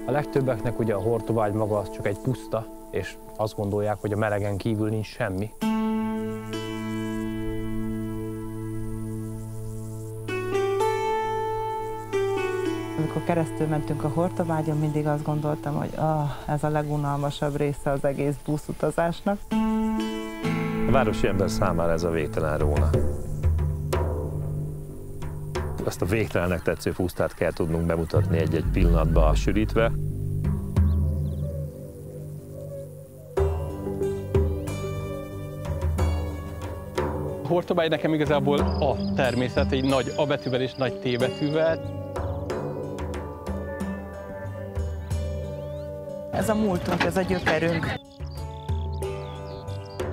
A legtöbbeknek ugye a Hortobágy maga az csak egy puszta, és azt gondolják, hogy a melegen kívül nincs semmi. Amikor keresztül mentünk a Hortobágyon, mindig azt gondoltam, hogy ez a legunalmasabb része az egész buszutazásnak. A városi ember számára ez a végtelen Róna. Azt a végtelennek tetsző pusztát kell tudnunk bemutatni egy-egy pillanatba sűrítve. A Hortobágy nekem igazából a természet, egy nagy A betűvel és nagy T betűvel. Ez a múltunk, ez a gyökerünk.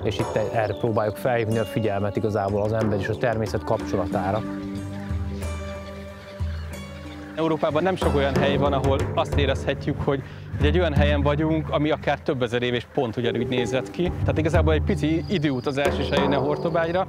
És itt erre próbáljuk felhívni a figyelmet igazából az ember és a természet kapcsolatára. Európában nem sok olyan hely van, ahol azt érezhetjük, hogy egy olyan helyen vagyunk, ami akár több ezer év és pont ugyanúgy nézett ki. Tehát igazából egy pici időutazás is eljönne a Hortobágyra.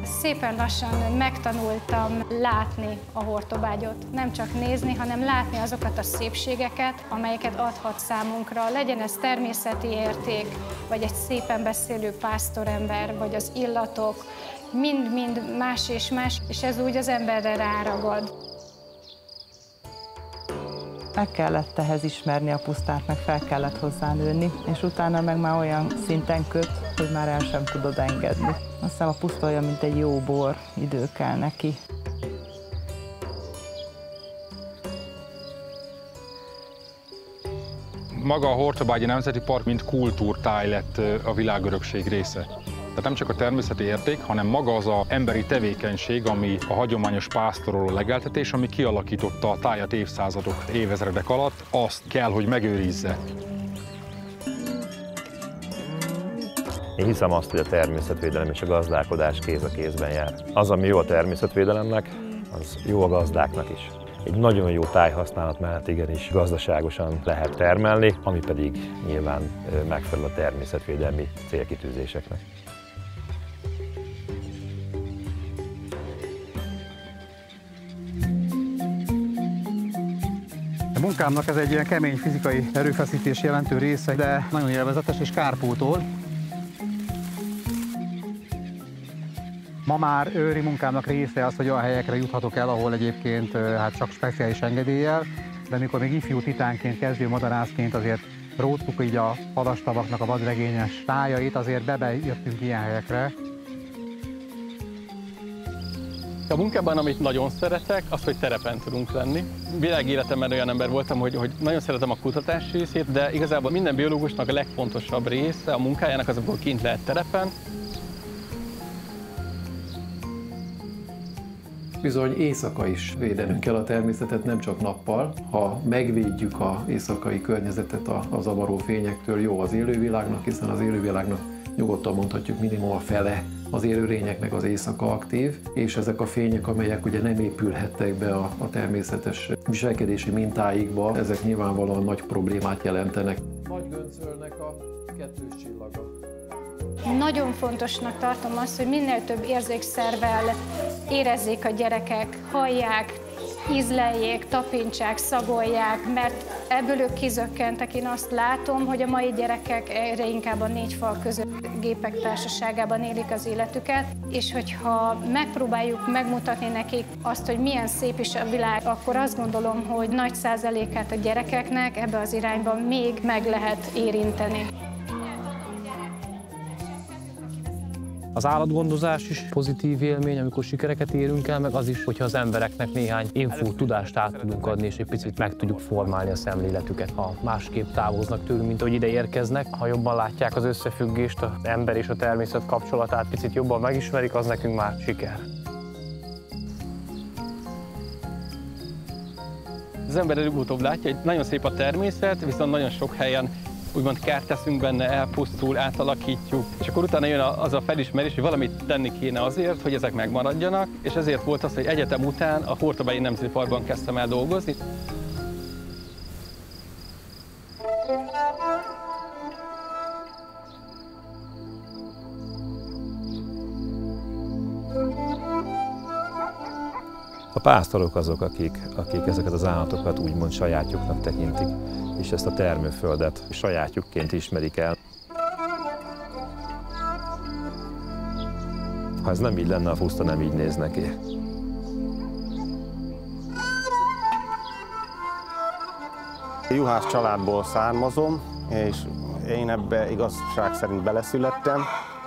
Szépen lassan megtanultam látni a Hortobágyot. Nem csak nézni, hanem látni azokat a szépségeket, amelyeket adhat számunkra. Legyen ez természeti érték, vagy egy szépen beszélő pásztorember, vagy az illatok, mind-mind más és más, és ez úgy az emberre ráragad. Meg kellett ehhez ismerni a pusztát, meg fel kellett hozzá nőni, és utána meg már olyan szinten köt, hogy már el sem tudod engedni. Azt hiszem, a puszta olyan, mint egy jó bor, idő kell neki. Maga a Hortobágyi Nemzeti Park mint kultúrtáj lett a világörökség része. Tehát nem csak a természeti érték, hanem maga az az emberi tevékenység, ami a hagyományos pásztoroló legeltetés, ami kialakította a tájat évszázadok, évezredek alatt, azt kell, hogy megőrizze. Én hiszem azt, hogy a természetvédelem és a gazdálkodás kéz a kézben jár. Az, ami jó a természetvédelemnek, az jó a gazdáknak is. Egy nagyon jó tájhasználat mellett igenis gazdaságosan lehet termelni, ami pedig nyilván megfelel a természetvédelmi célkitűzéseknek. A munkámnak ez egy ilyen kemény fizikai erőfeszítés jelentő része, de nagyon élvezetes és kárpótol. Ma már őri munkámnak része az, hogy olyan helyekre juthatok el, ahol egyébként hát csak speciális engedéllyel, de amikor még ifjú titánként, kezdő madarászként azért róttuk így a hadastavaknak a vadregényes tájait, azért bejöttünk ilyen helyekre. A munkában, amit nagyon szeretek, az, hogy terepen tudunk lenni. Világéletemben olyan ember voltam, hogy nagyon szeretem a kutatás részét, de igazából minden biológusnak a legfontosabb része a munkájának az, amikor kint lehet terepen. Bizony éjszaka is védenünk kell a természetet, nem csak nappal. Ha megvédjük az éjszakai környezetet a zavaró fényektől, jó az élővilágnak, hiszen az élővilágnak nyugodtan mondhatjuk minimum a fele az élőlényeknek az éjszaka aktív, és ezek a fények, amelyek ugye nem épülhettek be a természetes viselkedési mintáikba, ezek nyilvánvalóan nagy problémát jelentenek. Nagy göncölnek a kettős csillaga. Nagyon fontosnak tartom azt, hogy minél több érzékszervvel érezzék a gyerekek, hallják, ízleljék, tapintsák, szagolják, mert ebből ők kizökkentek. Én azt látom, hogy a mai gyerekek egyre inkább a négy fal között gépek társaságában élik az életüket, és hogyha megpróbáljuk megmutatni nekik azt, hogy milyen szép is a világ, akkor azt gondolom, hogy nagy százalékát a gyerekeknek ebbe az irányba még meg lehet érinteni. Az állatgondozás is pozitív élmény, amikor sikereket érünk el, meg az is, hogyha az embereknek néhány tudást át tudunk adni, és egy picit meg tudjuk formálni a szemléletüket, ha másképp távoznak tőlünk, mint hogy ide érkeznek. Ha jobban látják az összefüggést, az ember és a természet kapcsolatát picit jobban megismerik, az nekünk már siker. Az ember előbb-utóbb látja, hogy nagyon szép a természet, viszont nagyon sok helyen úgymond kárt teszünk benne, elpusztul, átalakítjuk, és akkor utána jön az a felismerés, hogy valamit tenni kéne azért, hogy ezek megmaradjanak, és ezért volt az, hogy egyetem után a Hortobágyi Nemzeti Parkban kezdtem el dolgozni. pásztorok azok, akik ezeket az állatokat úgymond sajátjuknak tekintik, és ezt a termőföldet sajátjukként ismerik el. Ha ez nem így lenne, a puszta nem így néz neki. Juhász családból származom, és én ebbe igazság szerint beleszülettem,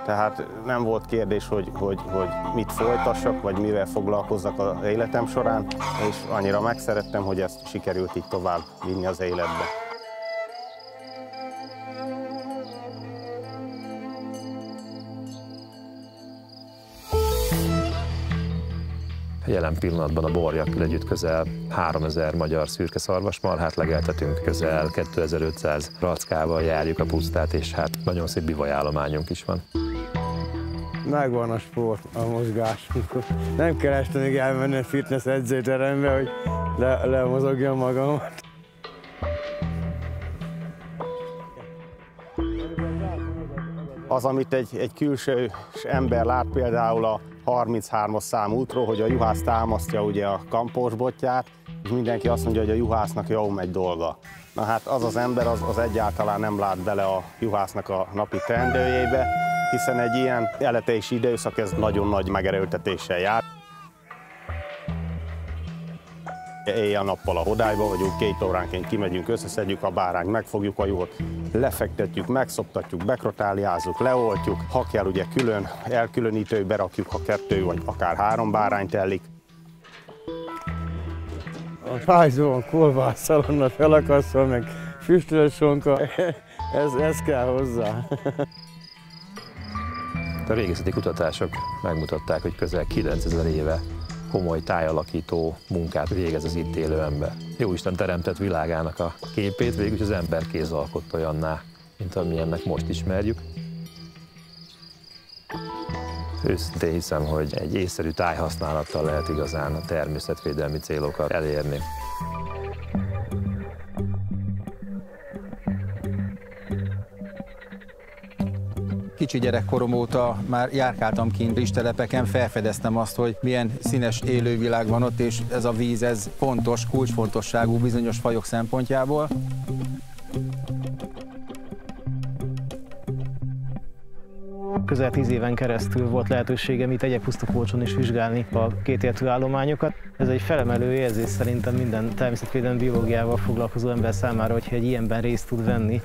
tehát nem volt kérdés, hogy mit folytassak, vagy mivel foglalkozzak az életem során, és annyira megszerettem, hogy ezt sikerült így tovább vinni az életbe. Jelen pillanatban a borjakkal együtt közel 3000 magyar szürke szarvasmarhát legeltetünk, közel 2500 rackával járjuk a pusztát, és hát nagyon szép bivajállományunk is van. Megvan a sport, a mozgás. Nem kell este még elmenni a fitness edzőterembe, hogy lemozogjam magamat. Az, amit egy külső ember lát például a 33-as számú útról, hogy a juhász támasztja ugye a kamposbotját, és mindenki azt mondja, hogy a juhásznak jó megy dolga. Na hát az az ember az egyáltalán nem lát bele a juhásznak a napi teendőjébe, hiszen egy ilyen eletési időszak ez nagyon nagy megerőltetéssel jár. Éjjel-nappal a hodályba vagyunk, 2 óránként kimegyünk, összeszedjük a bárányt, megfogjuk a juhot, lefektetjük, megszoptatjuk, bekrotáliázzuk, leoltjuk, ha kell ugye külön, elkülönítőbe rakjuk, ha 2 vagy akár 3 bárányt ellik. A fájzóan kolbász, szalonna felakasztva, meg füstölt sonka, ez kell hozzá. A régészeti kutatások megmutatták, hogy közel 9000 éve komoly tájalakító munkát végez az itt élő ember. Jóisten teremtett világának a képét végül az ember kéz alkotta olyanná, mint amilyennek most ismerjük. Őszintén hiszem, hogy egy észszerű tájhasználattal lehet igazán a természetvédelmi célokat elérni. Kicsi gyerekkorom óta már járkáltam kint rizstelepeken, felfedeztem azt, hogy milyen színes élővilág van ott, és ez a víz, ez fontos, kulcsfontosságú bizonyos fajok szempontjából. Közel 10 éven keresztül volt lehetőségem itt Egyek-Pusztakolcson is vizsgálni a kétértű állományokat. Ez egy felemelő érzés szerintem minden természetvédelmi biológiával foglalkozó ember számára, hogyha egy ilyenben részt tud venni.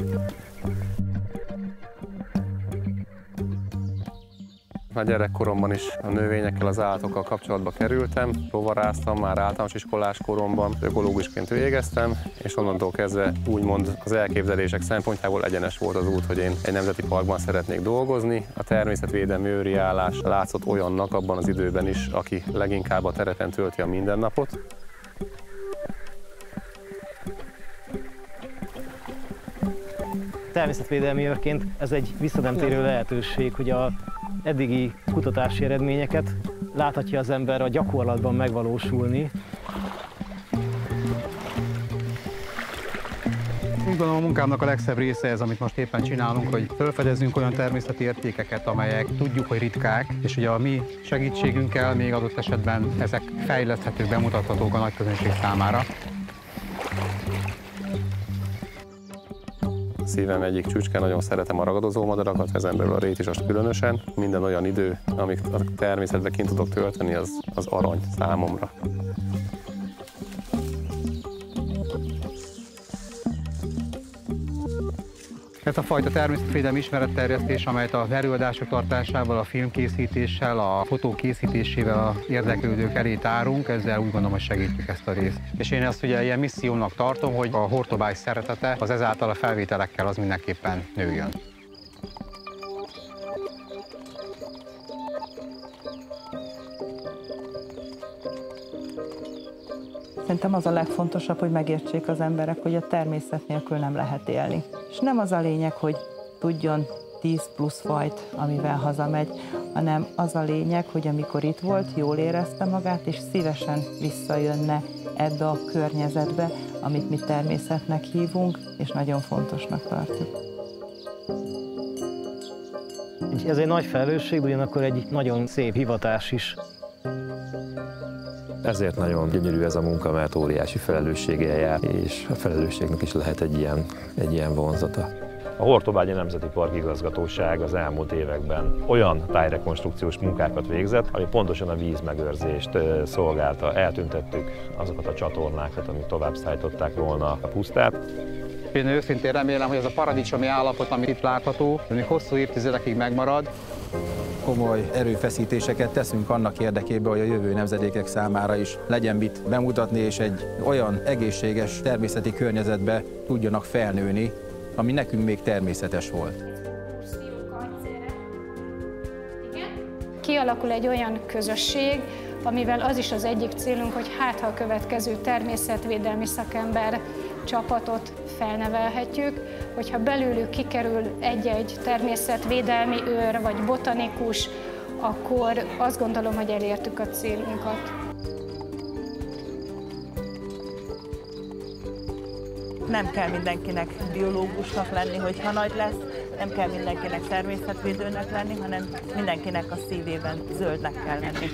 A gyerekkoromban is a növényekkel, az állatokkal kapcsolatba kerültem, rovaráztam, már általános iskolás koromban, ökológusként végeztem, és onnantól kezdve úgymond az elképzelések szempontjából egyenes volt az út, hogy én egy nemzeti parkban szeretnék dolgozni. A természetvédelmi őri állás látszott olyannak abban az időben is, aki leginkább a terepen tölti a mindennapot. Természetvédelmi őrként ez egy visszanemtérő lehetőség, hogy az eddigi kutatási eredményeket láthatja az ember a gyakorlatban megvalósulni. Úgy gondolom, a munkámnak a legszebb része ez, amit most éppen csinálunk, hogy felfedezzünk olyan természeti értékeket, amelyek tudjuk, hogy ritkák, és ugye a mi segítségünkkel még adott esetben ezek fejleszthetők, bemutathatók a nagy közönség számára. Szívem egyik csücske, nagyon szeretem a ragadozó madarakat, ezen belül a rétisast különösen. Minden olyan idő, amit a természetben kint tudok tölteni, az arany számomra. Ez a fajta természetvédelmi ismeretterjesztés, amelyet az előadások tartásával, a filmkészítéssel, a fotó készítésével a érdeklődők elé tárunk, ezzel úgy gondolom, hogy segítjük ezt a részt. És én ezt ugye ilyen missziónak tartom, hogy a hortobágy szeretete az ezáltal a felvételekkel az mindenképpen nőjön. Szerintem az a legfontosabb, hogy megértsék az emberek, hogy a természet nélkül nem lehet élni. És nem az a lényeg, hogy tudjon 10 plusz fajt, amivel hazamegy, hanem az a lényeg, hogy amikor itt volt, jól érezte magát, és szívesen visszajönne ebbe a környezetbe, amit mi természetnek hívunk, és nagyon fontosnak tartjuk. Ez egy nagy felelősség, ugyanakkor egy nagyon szép hivatás is. Ezért nagyon gyönyörű ez a munka, mert óriási felelősséggel jár, és a felelősségnek is lehet egy ilyen vonzata. A Hortobágyi Nemzeti Park Igazgatóság az elmúlt években olyan tájrekonstrukciós munkákat végzett, ami pontosan a vízmegőrzést szolgálta. Eltüntettük azokat a csatornákat, amik tovább szállították volna a pusztát. Én őszintén remélem, hogy ez a paradicsomi állapot, amit itt látható, még hosszú évtizedekig megmarad. Komoly erőfeszítéseket teszünk annak érdekében, hogy a jövő nemzedékek számára is legyen mit bemutatni, és egy olyan egészséges természeti környezetbe tudjanak felnőni, ami nekünk még természetes volt. Kialakul egy olyan közösség, amivel az is az egyik célunk, hogy hát ha a következő természetvédelmi szakember csapatot felnevelhetjük, hogyha belőlük kikerül egy-egy természetvédelmi őr vagy botanikus, akkor azt gondolom, hogy elértük a célunkat. Nem kell mindenkinek biológusnak lenni, hogyha nagy lesz, nem kell mindenkinek természetvédőnek lenni, hanem mindenkinek a szívében zöldnek kell lenni.